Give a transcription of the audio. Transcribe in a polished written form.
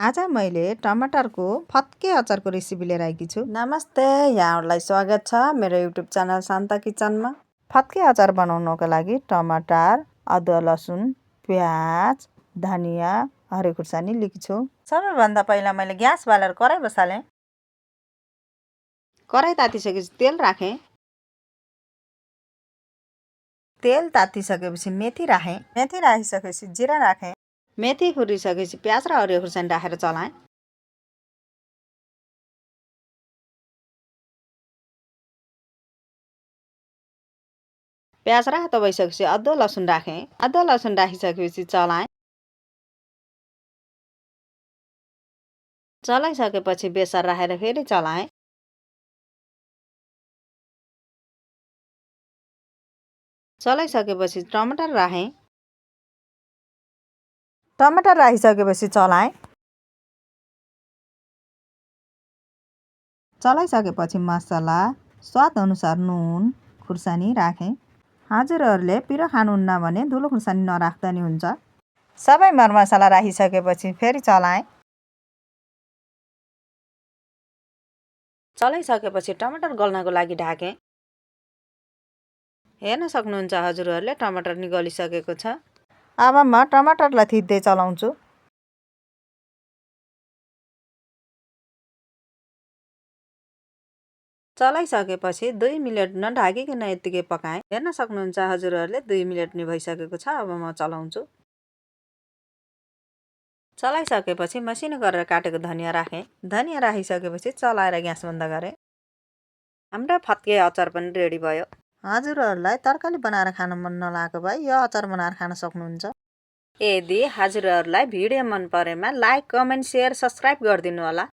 आज मैले टमाटरको फत्के अचारको रेसिपी लिएर आएकी छु। नमस्ते, यहाँहरूलाई स्वागत छ मेरो युट्युब च्यानल शान्ता किचनमा। फत्के अचार बनाउनको लागि टमाटर, अदुवा लसुन, प्याज, धनिया, हरियो खुर्सानी लिएको छु। सबैभन्दा पहिला मैले ग्यास बालेर कराई बसालेँ। कराई तातिसकेपछि तेल राखेँ। तेल तातिसकेपछि मेथी राखेँ। मेथी राखिसकेपछि जिरा राखेँ। मेथी फुटिसकेपछि प्याज र हरियो खुर्सानी राखेर चलाएँ। प्याज रातो भइसकेपछि अदुवा लसुन राखेँ। अदुवा लसुन राखिसकेपछि चलाएँ। चलाइसकेपछि बेसार राखेर फेरि चलाएँ। चलाइसकेपछि टमाटर राखेँ। टमाटर राखिसकेपछि चलाएँ। चलाइसकेपछि मसला स्वाद अनुसार नुन, खुर्सानी राखेँ। हजुरहरूले पिरो खानुहुन्न भने धुलो खुर्सानी नराख्दा नि हुन्छ। सबै मरमसला राखिसकेपछि फेरि चलाएँ। चलाइसकेपछि टमाटर गल्नको लागि ढाकेँ। हेर्न सक्नुहुन्छ हजुरहरूले टमाटर नि गलिसकेको छ। अब म टमाटरलाई थिच्दै चलाउँछु। चलाइसकेपछि 2 मिनट नढाकिकन यत्तिकै पकाएँ। हेर्न सक्नुहुन्छ हजुरहरूले 2 मिनट नि भइसकेको छ। अब म चलाउँछु। चलाइसकेपछि मसिनो गरेर काटेको धनिया राखेँ। धनिया राखिसकेपछि चलाएर ग्यास बन्द गरेँ। हाम्रो फत्के अचार पनि रेडी भयो। हजुरहरूलाई तरकारी बनाएर खान मन नलागेको भए यो अचार बनाएर खान सक्नुहुन्छ। यदि हजुरहरूलाई भिडियो मन परेमा लाइक, कमेन्ट, सेयर, सब्स्क्राइब गरिदिनु होला।